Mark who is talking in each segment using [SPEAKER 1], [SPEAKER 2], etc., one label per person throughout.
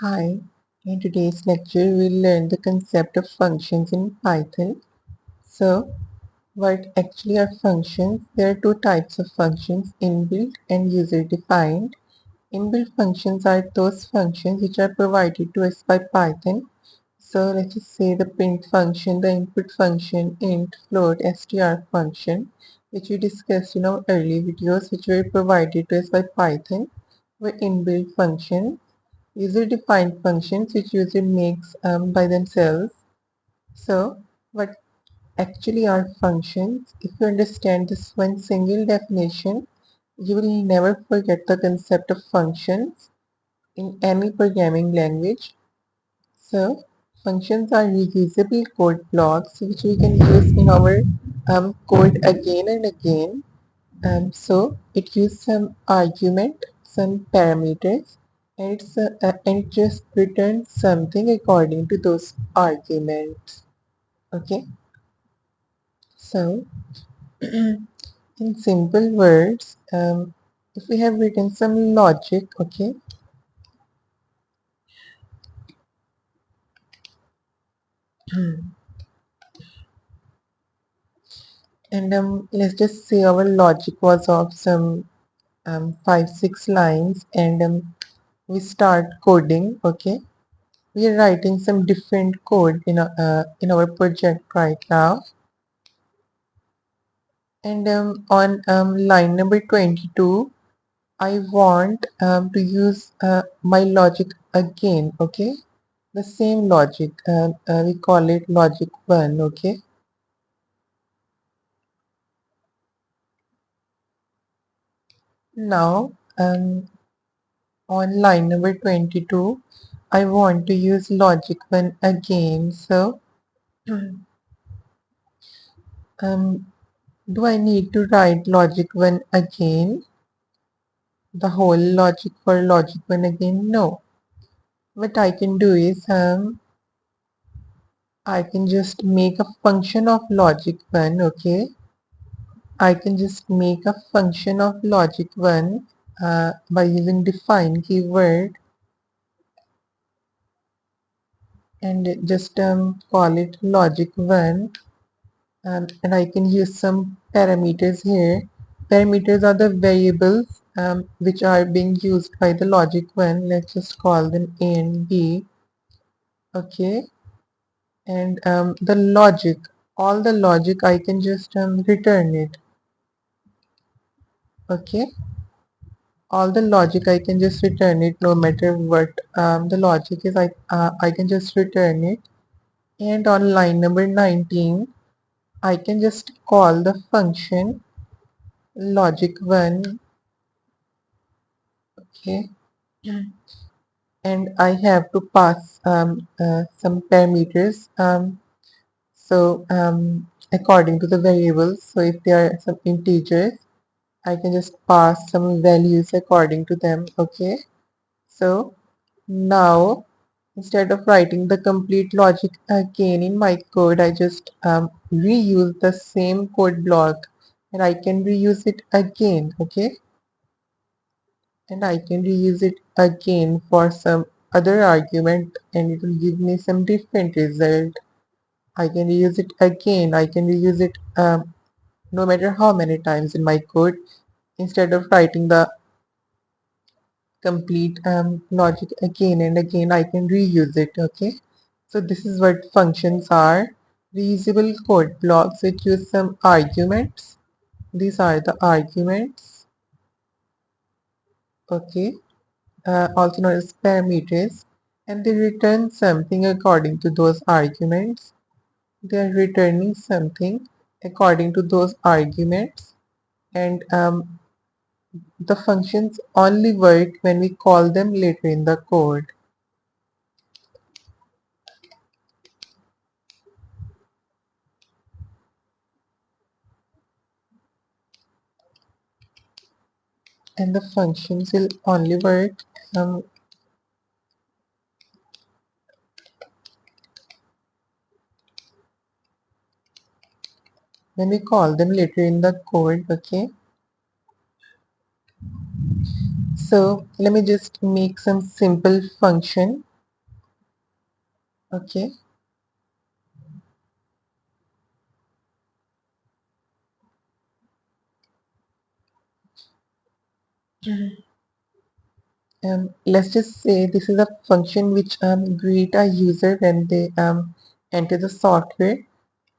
[SPEAKER 1] Hi, in today's lecture we'll learn the concept of functions in Python. So, what actually are functions? There are two types of functions, inbuilt and user-defined. Inbuilt functions are those functions which are provided to us by Python. So let's just say the print function, the input function, int, float, str function, which we discussed in our early videos, which were provided to us by Python, were inbuilt functions. User-defined functions which user makes by themselves. So what actually are functions? If you understand this one single definition, you will never forget the concept of functions in any programming language. So functions are reusable code blocks which we can use in our code again and again. So it uses some argument, some parameters, and it just returns something according to those arguments. Okay. So in simple words, if we have written some logic, okay, and let's just say our logic was of some 5-6 lines, and we start coding. Okay, we are writing some different code in our project right now, and on line number 22 I want to use my logic again. Okay, the same logic, we call it logic 1. Okay, now on line number 22 I want to use logic 1 again. So um, do I need to write logic 1 again, the whole logic for logic 1 again? No. What I can do is I can just make a function of logic 1. Okay, I can just make a function of logic 1 by using define keyword, and just call it logic 1, and I can use some parameters here. Parameters are the variables which are being used by the logic 1. Let's just call them A and B. Okay, and the logic, all the logic I can just return it. Okay, all the logic I can just return it, no matter what the logic is. I can just return it. And on line number 19 I can just call the function logic 1. Okay, and I have to pass some parameters, according to the variables. So if there are some integers, I can just pass some values according to them. Okay, so now instead of writing the complete logic again in my code, I just reuse the same code block, and I can reuse it again. Okay, and I can reuse it again for some other argument, and it will give me some different result. I can reuse it again. I can reuse it no matter how many times in my code. Instead of writing the complete logic again and again, I can reuse it. Okay, so this is what functions are: reusable code blocks which use some arguments. These are the arguments. Okay, also known as parameters, and they return something according to those arguments. They are returning something according to those arguments, and the functions only work when we call them later in the code. And the functions will only work when we call them later in the code. Okay, so let me just make some simple function. Okay. Let's just say this is a function which greet a user when they enter the software.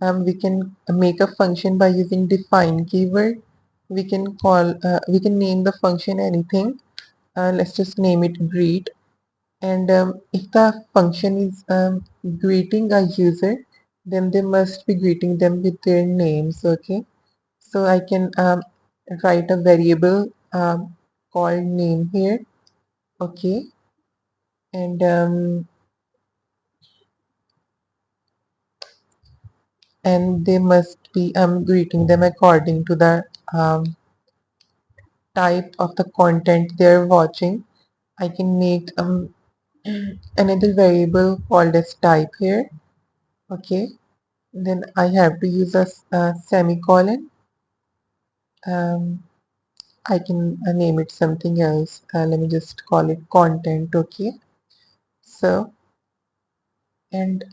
[SPEAKER 1] We can make a function by using define keyword. We can name the function anything. Let's just name it greet. And if the function is greeting a user, then they must be greeting them with their names. Okay. So I can write a variable called name here. Okay. And they must be greeting them according to the um, type of the content they're watching. I can make another variable called as type here. Okay, then I have to use a semicolon. um, I can name it something else. Let me just call it content. Okay, so and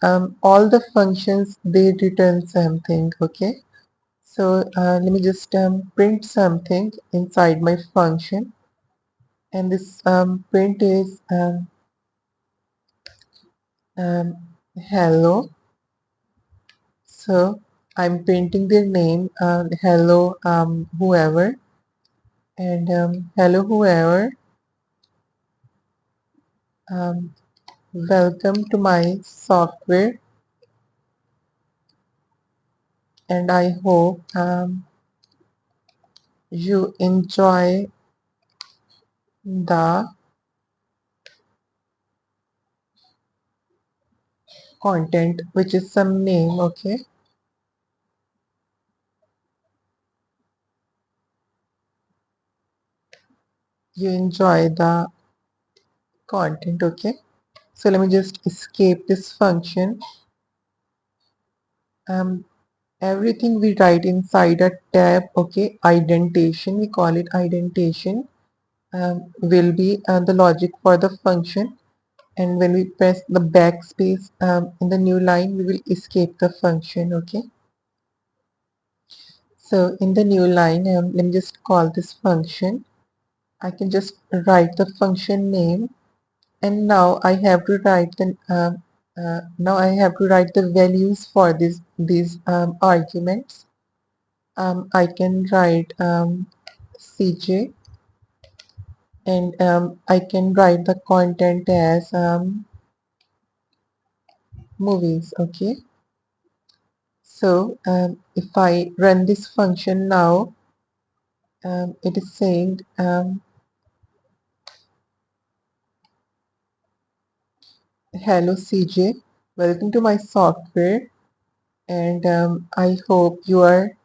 [SPEAKER 1] all the functions they return something. Okay, so let me just print something inside my function, and this print is um, hello. So I'm printing their name, hello whoever, and hello whoever, um, welcome to my software, and I hope you enjoy the content, which is some name. Okay, you enjoy the content. Okay, so let me just escape this function. um, Everything we write inside a tab, okay, indentation, we call it indentation, will be the logic for the function. And when we press the backspace in the new line, we will escape the function. Okay, so in the new line, let me just call this function. I can just write the function name, and now I have to write the values for these arguments. I can write CJ, and I can write the content as movies. Okay, so if I run this function now, it is saying hello CJ, welcome to my software, and I hope you are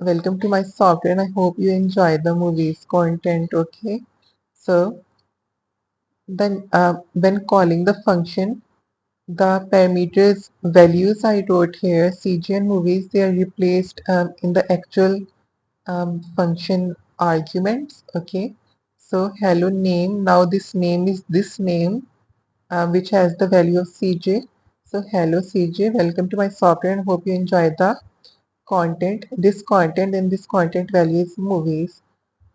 [SPEAKER 1] welcome to my software, and I hope you enjoy the movies content. Okay, so then when calling the function, the parameters values I wrote here, CG and movies, they are replaced in the actual function arguments. Okay, so hello name, now this name is this name which has the value of CJ. So hello CJ, welcome to my software and hope you enjoy the content. This content and this content value is movies.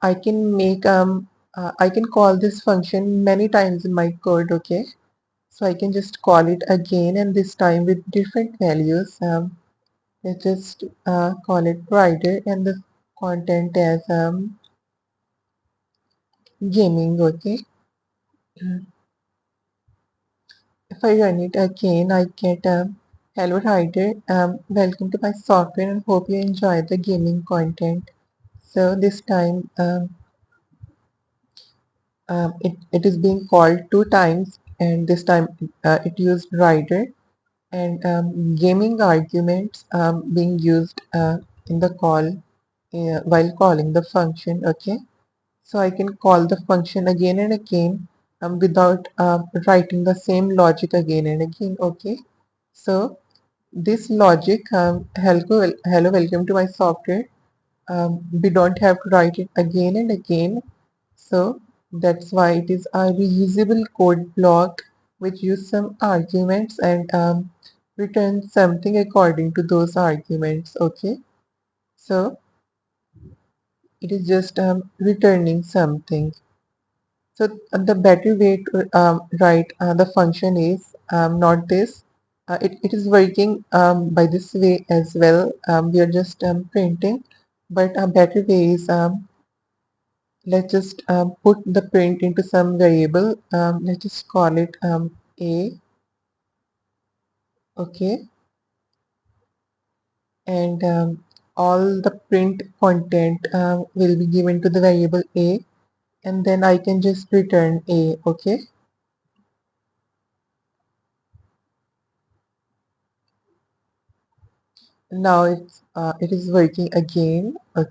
[SPEAKER 1] I can make I can call this function many times in my code. Okay, so I can just call it again, and this time with different values. Let's just call it rider and the content as gaming. Okay, if I run it again, I get hello rider, welcome to my software and hope you enjoy the gaming content. So this time it is being called two times, and this time it used rider, and gaming arguments being used in the call while calling the function. Okay, so I can call the function again and again without writing the same logic again and again. Okay, so this logic, hello welcome to my software, we don't have to write it again and again, so that's why it is a reusable code block which use some arguments and return something according to those arguments. Okay, so it is just returning something. So the better way to write the function is not this. It is working by this way as well. We are just printing, but a better way is let's just put the print into some variable. Let's just call it a. Okay, and all the print content will be given to the variable a, and then I can just return a. Okay. Now it is working again. Okay.